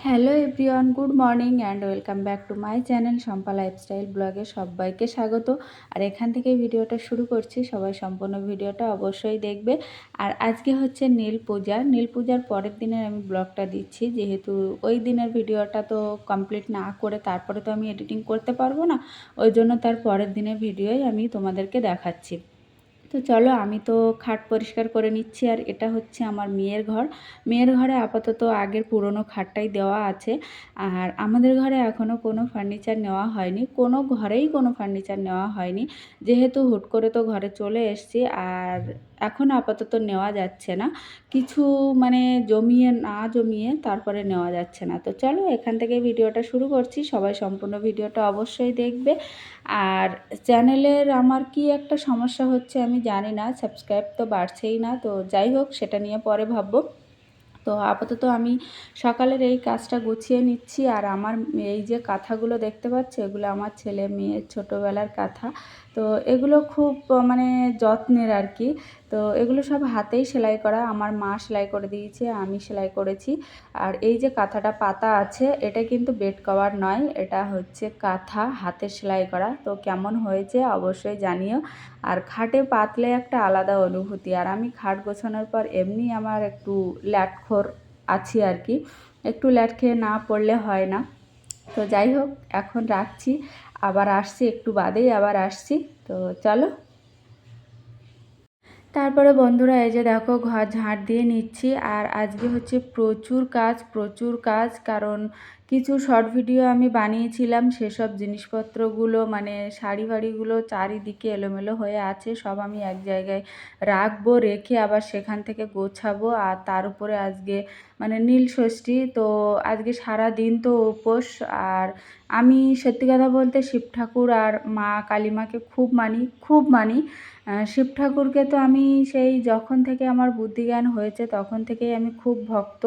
Hello everyone, good morning and welcome back to my channel Shampa lifestyle ব্লগে সবাইকে স্বাগত। আর এখান থেকে ভিডিওটা শুরু করছি, সবাই সম্পূর্ণ ভিডিওটা অবশ্যই দেখবে। আর আজকে হচ্ছে নীল পূজার পরের দিনের আমি ব্লগটা দিচ্ছি, যেহেতু ওই দিনের ভিডিওটা তো কমপ্লিট না করে তারপরে তো আমি এডিটিং করতে পারবো না, ওই জন্য তার পরের দিনের ভিডিওই আমি তোমাদেরকে দেখাচ্ছি। তো চলো, আমি তো খাট পরিষ্কার করে নিচ্ছি। আর এটা হচ্ছে আমার মেয়ের ঘরে আপাতত আগের পুরনো খাটটাই দেওয়া আছে। আর আমাদের ঘরে এখনও কোনো ফার্নিচার নেওয়া হয়নি, কোনো ঘরেই কোনো ফার্নিচার নেওয়া হয়নি, যেহেতু হুট করে তো ঘরে চলে এসেছি। আর এখন আপাতত নেওয়া যাচ্ছে না, কিছু মানে জমিয়ে তারপরে নেওয়া যাচ্ছে না। তো চলো, এখান থেকে ভিডিওটা শুরু করছি, সবাই সম্পূর্ণ ভিডিওটা অবশ্যই দেখবে। আর চ্যানেলের আমার কি একটা সমস্যা হচ্ছে আমি জানি না, সাবস্ক্রাইব তো বাড়ছেই না। তো যাই হোক, সেটা নিয়ে পরে ভাববো। তো আপাতত আমি সকালের এই কাজটা গুছিয়ে নিচ্ছি। আর আমার এই যে কাঁথাগুলো দেখতে পাচ্ছ, এগুলো আমার ছেলে মেয়ের ছোটোবেলার কাঁথা। তো এগুলো খুব মানে যত্নের আর কি। তো এগুলো সব হাতেই সেলাই করা, আমার মা সেলাই করে দিয়েছে, আমি সেলাই করেছি। আর এই যে কাঁথাটা পাতা আছে, এটা কিন্তু বেড কভার নয়, এটা হচ্ছে কাঁথা হাতে সেলাই করা। তো কেমন হয়েছে অবশ্যই জানিও। আর খাটে পাতলে একটা আলাদা অনুভূতি। আর আমি খাট গোছানোর পর এমনি আমার একটু ল্যাটখোর আছি আর কি, একটু ল্যাট খেয়ে না পড়লে হয় না। তো যাই হোক, এখন রাখছি, আবার আসছি, একটু বাদেই আবার আসছি। তো চলো। তারপরে বন্ধুরা, এই যে দেখো ঘর ঝাঁট দিয়ে নিচ্ছি। আর আজকে হচ্ছে প্রচুর কাজ, কারণ কিছু শর্ট ভিডিও আমি বানিয়েছিলাম, সেসব জিনিসপত্রগুলো মানে শাড়ি ফাড়িগুলো চারিদিকে এলোমেলো হয়ে আছে, সব আমি এক জায়গায় রাখবো, রেখে আবার সেখান থেকে গোছাবো। আর তার উপরে আজকে মানে নীল ষষ্ঠী, তো আজকে সারা দিন তো উপোস। আর আমি সত্যি কথা বলতে শিব ঠাকুর আর মা কালীমাকে খুব মানি। শিব ঠাকুরকে তো আমি সেই যখন থেকে আমার বুদ্ধিজ্ঞান হয়েছে তখন থেকেই আমি খুব ভক্ত।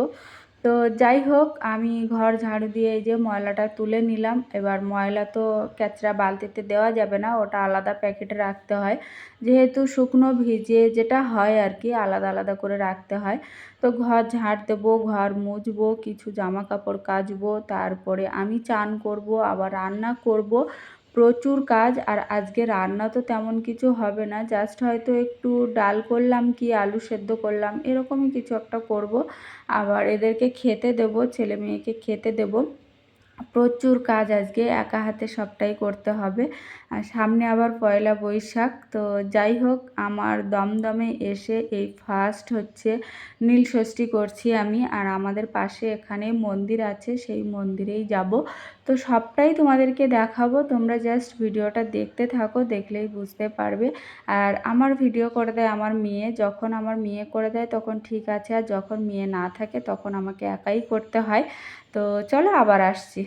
তো যাই হোক, আমি ঘর ঝাড়ু দিয়ে এই যে ময়লাটা তুলে নিলাম। এবার ময়লা তো ক্যাচড়া বালতিতে দেওয়া যাবে না, ওটা আলাদা প্যাকেটে রাখতে হয়, যেহেতু শুকনো ভিজে যেটা হয় আর কি, আলাদা আলাদা করে রাখতে হয়। তো ঘর ঝাড় দেবো, ঘর মুছবো, কিছু জামা কাপড় কাচবো, তারপরে আমি চান করব, আবার রান্না করব, প্রচুর কাজ। আর আজকে রান্না তো তেমন কিছু হবে না, জাস্ট হয়তো একটু ডাল করলাম কি আলু সেদ্ধ করলাম, এরকমই কিছু একটা করব। আবার এদেরকে খেতে দেব, ছেলে মেয়েকে খেতে দেব। প্রচুর কাজ, আজকে একা হাতে সবটাই করতে হবে। আর সামনে আবার পয়লা বৈশাখ। তো যাই হোক, আমার দমদমে এসে এই ফার্স্ট হচ্ছে নীল ষষ্ঠী করছি আমি। আর আমাদের পাশে এখানে মন্দির আছে, সেই মন্দিরেই যাব। তো সবটাই তোমাদেরকে দেখাবো, তোমরা জাস্ট ভিডিওটা দেখতে থাকো, দেখলেই বুঝতে পারবে। আর আমার ভিডিও করে দেয় আমার মেয়ে, যখন আমার মেয়ে করে দেয় তখন ঠিক আছে, আর যখন মেয়ে না থাকে তখন আমাকে একাই করতে হয়। তো চলো, আবার আসছি।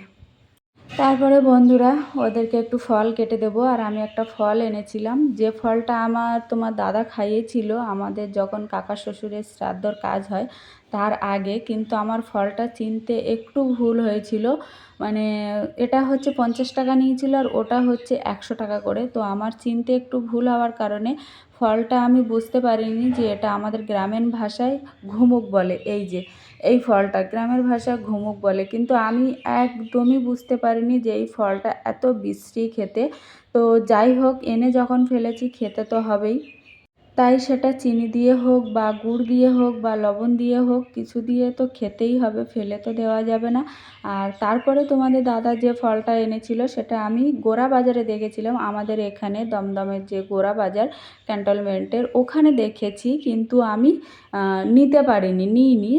তারপরে বন্ধুরা, ওদেরকে একটু ফল কেটে দেবো। আর আমি একটা ফল এনেছিলাম, যে ফলটা আমার তোমার দাদা খাইয়েছিল আমাদের যখন কাকা শ্বশুরের শ্রাদ্ধর কাজ হয় তার আগে, কিন্তু আমার ফলটা চিনতে একটু ভুল হয়েছিল। মানে এটা হচ্ছে 50 টাকা নিয়েছিল, আর ওটা হচ্ছে 100 টাকা করে। তো আমার চিনতে একটু ভুল হওয়ার কারণে ফলটা আমি বুঝতে পারিনি যে এটা আমাদের গ্রামীণ ভাষায় ঘুমুক বলে। এই যে এই ফলটা গ্রামের ভাষায় ঘুমুক বলে, কিন্তু আমি একদমই বুঝতে পারিনি যে এই ফলটা এত বিশ্রী খেতে। তো যাই হোক, এনে যখন ফেলেছি খেতে তো হবেই, তাই সেটা চিনি দিয়ে হোক বা গুড় দিয়ে হোক বা লবণ দিয়ে হোক, কিছু দিয়ে তো খেতেই হবে, ফেলে তো দেওয়া যাবে না। আর তারপরে তোমাদের দাদা যে ফলটা এনেছিল সেটা আমি গোরা বাজারে দেখেছিলাম, আমাদের এখানে দমদমের যে গোরা বাজার ক্যান্টনমেন্টের ওখানে দেখেছি, কিন্তু আমি নিইনি।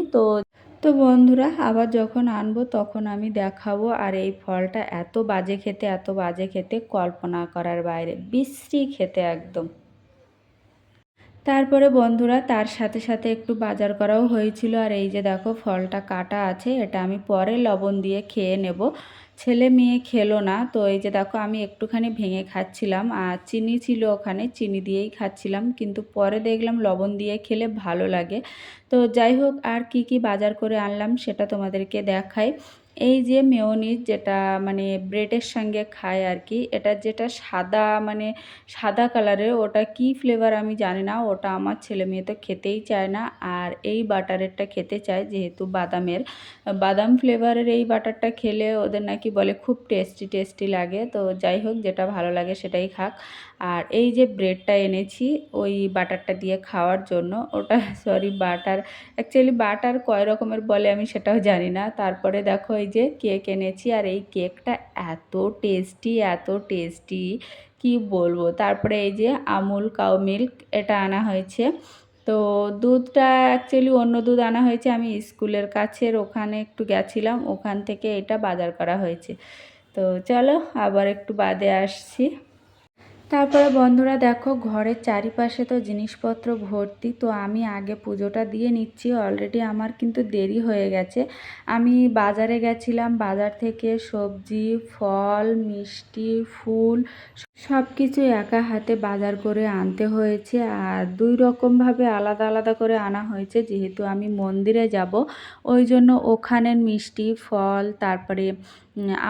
তো বন্ধুরা, আবার যখন আনবো তখন আমি দেখাবো। আর এই ফলটা এত বাজে খেতে কল্পনা করার বাইরে, বিশ্রী খেতে একদম। তারপরে বন্ধুরা, তার সাথে সাথে একটু বাজার করাও হয়েছিল। আর এই যে দেখো ফলটা কাটা আছে, এটা আমি পরে লবণ দিয়ে খেয়ে নেব। ছেলে মেয়ে খেলো না। তো এই যে দেখো আমি একটুখানি ভেঙে খাচ্ছিলাম, আর চিনি ছিল ওখানে, চিনি দিয়েই খাচ্ছিলাম, কিন্তু পরে দেখলাম লবণ দিয়ে খেলে ভালো লাগে। তো যাই হোক, আর কি কি বাজার করে আনলাম সেটা তোমাদেরকে দেখাই। এই যে মেয়োনিজ, যেটা মানে ব্রেডের সঙ্গে খায় আর কি, এটা যেটা সাদা মানে সাদা কালারের, ওটা কি ফ্লেভার আমি জানি না, ওটা আমার ছেলে মেয়ে তো খেতেই চায় না। আর এই বাটারেরটা খেতে চায়, যেহেতু বাদাম ফ্লেভারের এই বাটারটা খেলে ওদের নাকি বলে খুব টেস্টি টেস্টি লাগে। তো যাই হোক, যেটা ভালো লাগে সেটাই খাক। আর এই যে ব্রেডটা এনেছি ওই বাটারটা দিয়ে খাওয়ার জন্য, ওটা সরি বাটার, অ্যাকচুয়ালি বাটার কয় রকমের বলে আমি সেটাও জানি না। তারপরে দেখো এই যে কেক এনেছি, আর এই কেকটা এত টেস্টি কি বলবো। তারপরে এই যে আমুল কাউ মিল্ক এটা আনা হয়েছে। তো দুধটা অ্যাকচুয়ালি অন্য দুধ আনা হয়েছে, আমি স্কুলের কাছের ওখানে একটু গেছিলাম, ওখান থেকে এটা বাজার করা হয়েছে। তো চলো আবার একটু বাদে আসছি। তারপরে বন্ধুরা দেখো, ঘরের চারিপাশে তো জিনিসপত্র ভর্তি, তো আমি আগে পুজোটা দিয়ে নিচ্ছি। অলরেডি আমার কিন্তু দেরি হয়ে গেছে। আমি বাজারে গেছিলাম, বাজার থেকে সবজি, ফল, মিষ্টি, ফুল সব কিছু একা হাতে বাজার করে আনতে হয়েছে। আর দুই রকমভাবে আলাদা আলাদা করে আনা হয়েছে, যেহেতু আমি মন্দিরে যাব ওই জন্য ওখানের মিষ্টি, ফল, তারপরে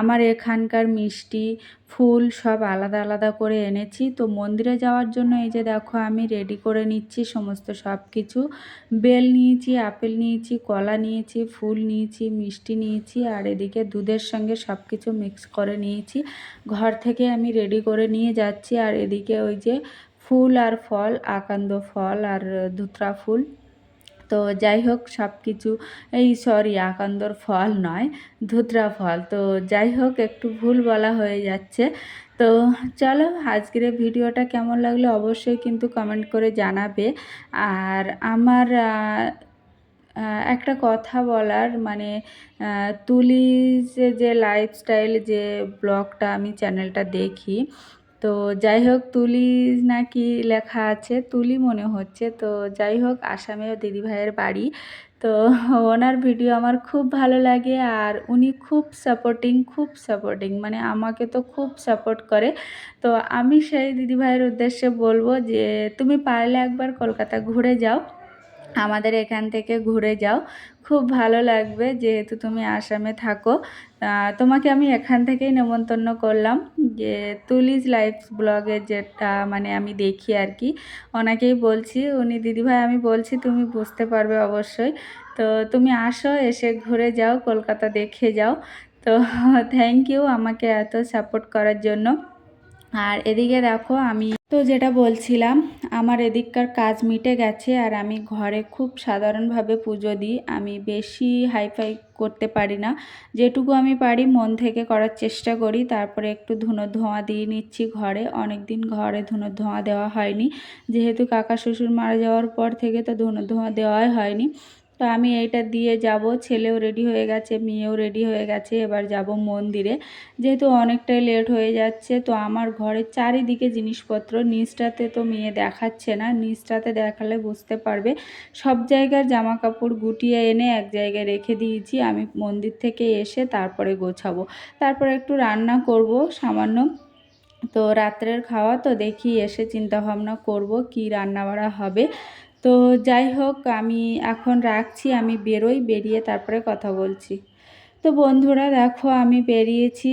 আমার এখানকার মিষ্টি, ফুল সব আলাদা আলাদা করে এনেছি। তো মন্দিরে যাওয়ার জন্য এই যে দেখো আমি রেডি করে নিচ্ছি সমস্ত সব কিছু। বেল নিয়েছি, আপেল নিয়েছি, কলা নিয়েছি, ফুল নিয়েছি, মিষ্টি নিয়েছি, আর এদিকে দুধের সঙ্গে সব কিছু মিক্স করে নিয়েছি। ঘর থেকে আমি রেডি করে নিয়ে যাচ্ছি। আর এদিকে ওই যে ফুল আর ফল, আকন্দ ফল আর ধুতরা ফুল। তো যাই হোক সব কিছু, এই সরি আকন্দর ফল নয়, ধুতরা ফল। তো যাই হোক একটু ভুল বলা হয়ে যাচ্ছে। তো চলো, আজকের ভিডিওটা কেমন লাগলো অবশ্যই কিন্তু কমেন্ট করে জানাবে। আর আমার একটা কথা বলার, মানে তুলির যে লাইফস্টাইল যে ব্লগটা আমি চ্যানেলটা দেখি, তো যাই হোক তুলি নাকি লেখা আছে, তুলি মনে হচ্ছে। তো যাই হোক আসামেও দিদিভাইয়ের বাড়ি। তো ওনার ভিডিও আমার খুব ভালো লাগে, আর উনি খুব সাপোর্টিং, মানে আমাকে তো খুব সাপোর্ট করে। তো আমি সেই দিদিভাইয়ের উদ্দেশ্যে বলবো যে তুমি পারলে একবার কলকাতা ঘুরে যাও, আমাদের এখান থেকে ঘুরে যাও, খুব ভালো লাগবে, যেহেতু তুমি আসামে থাকো। তোমাকে আমি এখান থেকেই নেমন্তন্ন করলাম, যে তুলিজ লাইফ ব্লগে যেটা মানে আমি দেখি আর কি, ওনাকেই বলছি, উনি দিদিভাই আমি বলছি তুমি বুঝতে পারবে অবশ্যই। তো তুমি আসো, এসে ঘুরে যাও, কলকাতা দেখে যাও। তো থ্যাংক ইউ আমাকে এত সাপোর্ট করার জন্য। আর এদিকে দেখো আমি তো যেটা বলছিলাম, আমার এদিককার কাজ মিটে গেছে, আর আমি ঘরে খুব সাধারণভাবে পুজো দিই। আমি বেশি হাইফাই করতে পারি না, যেটুকু আমি পারি মন থেকে করার চেষ্টা করি। তারপরে একটু ধুনোর ধোঁয়া দিয়ে নিচ্ছি ঘরে, অনেক দিন ঘরে ধুনোর ধোঁয়া দেওয়া হয়নি, যেহেতু কাকা শ্বশুর মারা যাওয়ার পর থেকে তো ধুনোর ধোঁয়া দেওয়াই হয়নি। তো আমি এইটা দিয়ে যাব, ছেলেও রেডি হয়ে গেছে, মেয়েও রেডি হয়ে গেছে, এবার যাব মন্দিরে, যেহেতু অনেকটাই লেট হয়ে যাচ্ছে। তো আমার ঘরের চারিদিকে জিনিসপত্র, নিচটাতে তো মেয়ে দেখাচ্ছে না, নিচটাতে দেখালে বুঝতে পারবে। সব জায়গার জামা কাপড় গুটিয়ে এনে এক জায়গায় রেখে দিয়েছি, আমি মন্দির থেকে এসে তারপরে গোছাবো, তারপরে একটু রান্না করব সামান্য। তো রাত্রের খাওয়া তো দেখি এসে চিন্তা ভাবনা করব কি রান্না বাড়া হবে। তো যাই হোক আমি এখন রাখছি, আমি বেরোই, বেরিয়ে তারপরে কথা বলছি। তো বন্ধুরা দেখো আমি বেরিয়েছি,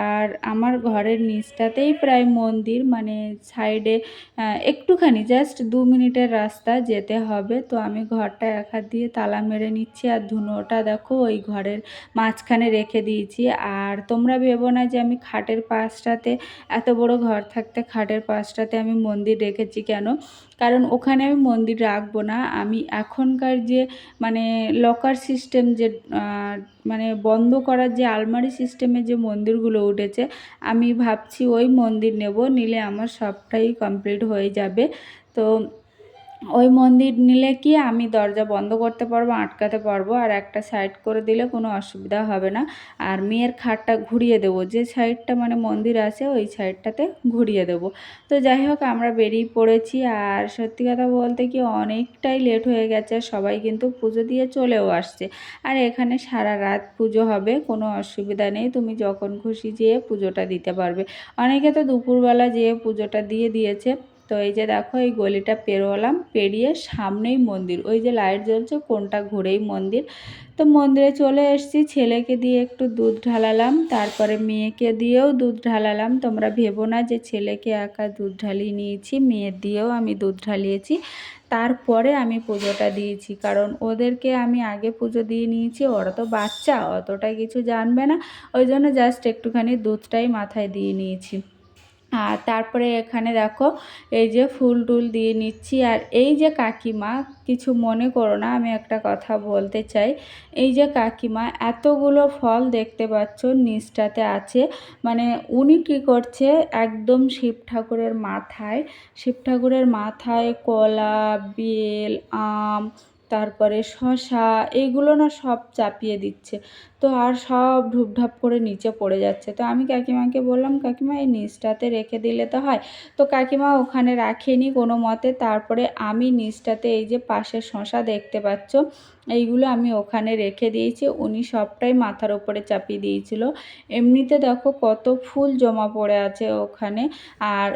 আর আমার ঘরের নিচটাতেই প্রায় মন্দির, মানে সাইডে একটুখানি জাস্ট 2 মিনিটের রাস্তা যেতে হবে। তো আমি ঘরটা এক হাত দিয়ে তালা মেরে নিচ্ছি, আর ধুনোটা দেখো ওই ঘরের মাঝখানে রেখে দিয়েছি। আর তোমরা ভেবো না যে আমি খাটের পাশটাতে, এত বড় ঘর থাকতে খাটের পাশটাতে আমি মন্দির রেখেছি কেন, কারণ ওখানে আমি মন্দির রাখবো না। আমি এখনকার যে মানে লকার সিস্টেম, যে মানে বন্ধ করার যে আলমারি সিস্টেমে যে মন্দিরগুলো উঠেছে, আমি ভাবছি ওই মন্দির নেব, নিলে আমার সবটাই কমপ্লিট হয়ে যাবে। তো ওই মন্দির নিলে কি আমি দরজা বন্ধ করতে পারবো, আটকাতে পারবো, আর একটা সাইড করে দিলে কোনো অসুবিধা হবে না। আর মেয়ের খাটটা ঘুরিয়ে দেবো, যে সাইডটা মানে মন্দির আছে ওই সাইডটাতে ঘুরিয়ে দেবো। তো যাই হোক আমরা বেরিয়ে পড়েছি। আর সত্যি কথা বলতে কি অনেকটাই লেট হয়ে গেছে, সবাই কিন্তু পুজো দিয়ে চলেও আসছে। আর এখানে সারা রাত পুজো হবে, কোনো অসুবিধা নেই, তুমি যখন খুশি যেয়ে পুজোটা দিতে পারবে। অনেকে তো দুপুরবেলা যেয়ে পুজোটা দিয়ে দিয়েছে। তো এই যে দেখো এই গলিটা পেরোলাম, পেরিয়ে সামনেই মন্দির, ওই যে লাইট জ্বলছে কোনটা ঘুরেই মন্দির। তো মন্দিরে চলে এসেছি, ছেলেকে দিয়ে একটু দুধ ঢালালাম, তারপরে মেয়েকে দিয়েও দুধ ঢালালাম। তোমরা ভেবো না যে ছেলেকে একা দুধ ঢালিয়ে নিয়েছি, মেয়ের দিয়েও আমি দুধ ঢালিয়েছি। তারপরে আমি পুজোটা দিয়েছি, কারণ ওদেরকে আমি আগে পুজো দিয়ে নিয়েছি, ওরা তো বাচ্চা অতটা কিছু জানবে না, ওই জন্য জাস্ট একটুখানি দুধটাই মাথায় দিয়ে নিয়েছি। আর তারপরে এখানে দেখো এই যে ফুল টুল দিয়ে নিচ্ছি। আর এই যে কাকিমা, কিছু মনে করো না, আমি একটা কথা বলতে চাই। এই যে কাকিমা এতগুলো ফল দেখতে পাচ্ছ নিচটাতে আছে, মানে উনি কি করছে, একদম শিব ঠাকুরের মাথায় কলা, বেল, আম, তারপরে শশা, এইগুলো না সব চাপিয়ে দিচ্ছে। তো আর সব ঢুপঢাপ করে নিচে পড়ে যাচ্ছে। তো আমি কাকিমাকে বললাম, কাকিমা এই নিচটাতে রেখে দিলে তো হয়। তো কাকিমা ওখানে রাখেনি কোনো মতে। তারপরে আমি নিচটাতে এই যে পাশে শশা দেখতে পাচ্ছ, এইগুলো আমি ওখানে রেখে দিয়েছি, উনি সবটাই মাথার উপরে চাপিয়ে দিয়েছিল। এমনিতে দেখো কত ফুল জমা পড়ে আছে ওখানে। আর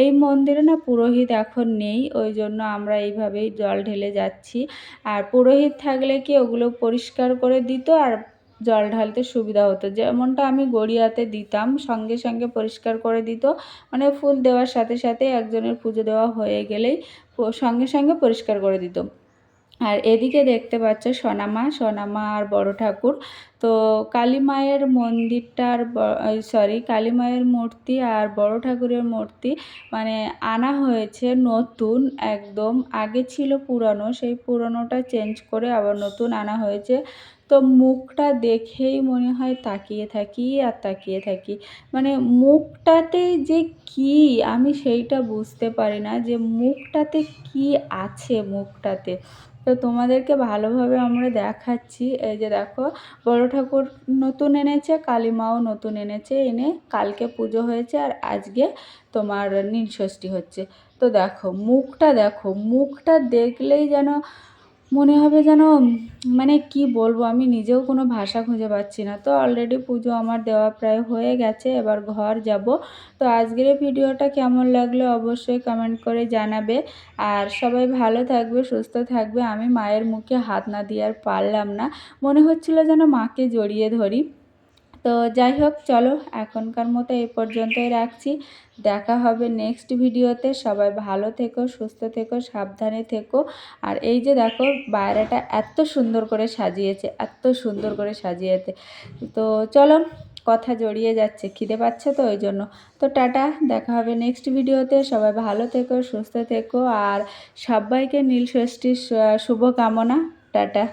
এই মন্দিরে না পুরোহিত এখন নেই, ওই জন্য আমরা এইভাবেই জল ঢেলে যাচ্ছি। আর পুরোহিত থাকলে কি ওগুলো পরিষ্কার করে দিত, আর জল ঢালতে সুবিধা হতো। যেমনটা আমি গড়িয়াতে দিতাম, সঙ্গে সঙ্গে পরিষ্কার করে দিত, মানে ফুল দেওয়ার সাথে সাথে একজনের পুজো দেওয়া হয়ে গেলেই সঙ্গে সঙ্গে পরিষ্কার করে দিত। আর এদিকে দেখতে পাচ্ছ সোনামা আর বড় ঠাকুর। তো কালী মায়ের মন্দিরটার কালী মায়ের মূর্তি আর বড় ঠাকুরের মূর্তি মানে আনা হয়েছে নতুন একদম, আগে ছিল পুরনো, সেই পুরনোটা চেঞ্জ করে আবার নতুন আনা হয়েছে। তো মুখটা দেখেই মনে হয় তাকিয়ে থাকি আর তাকিয়ে থাকি, মানে মুখটাতে যে কি আমি সেইটা বুঝতে পারি না, যে মুখটাতে কি আছে মুখটাতে। তো তোমাদেরকে ভালোভাবে আমরা দেখাচ্ছি। এই যে দেখো বড় ঠাকুর নতুন এনেছে, কালী মাও নতুন এনেছে, এনে কালকে পুজো হয়েছে আর আজকে তোমার নীলষষ্ঠী হচ্ছে। তো দেখো মুখটা দেখলেই যেন মনে হবে যেন, মানে কি বলবো, আমি নিজেও কোনো ভাষা খুঁজে পাচ্ছি না। তো অলরেডি পুজো আমার দেওয়া প্রায় হয়ে গেছে, এবার ঘর যাব। তো আজকের এই ভিডিওটা কেমন লাগলো অবশ্যই কমেন্ট করে জানাবে। আর সবাই ভালো থাকবে, সুস্থ থাকবে। আমি মায়ের মুখে হাত না দিয়ে আর পারলাম না, মনে হচ্ছিল যেন মাকে জড়িয়ে ধরি। তো যাই হোক, চলো এখনকার মতো এই পর্যন্তই রাখছি। দেখা হবে নেক্সট ভিডিওতে। সবাই ভালো থেকো, সুস্থ থেকো, সাবধানে থেকো। আর এই যে দেখো বাইরেটা এত সুন্দর করে সাজিয়েছে, এত সুন্দর করে সাজিয়েছে। তো চলো, কথা জড়িয়ে যাচ্ছে, খিদে পাচ্ছে তো ওই জন্য। তো টাটা, দেখা হবে নেক্সট ভিডিওতে। সবাই ভালো থেকো, সুস্থ থেকো, আর সবাইকে নীলষষ্ঠীর শুভকামনা। টাটা।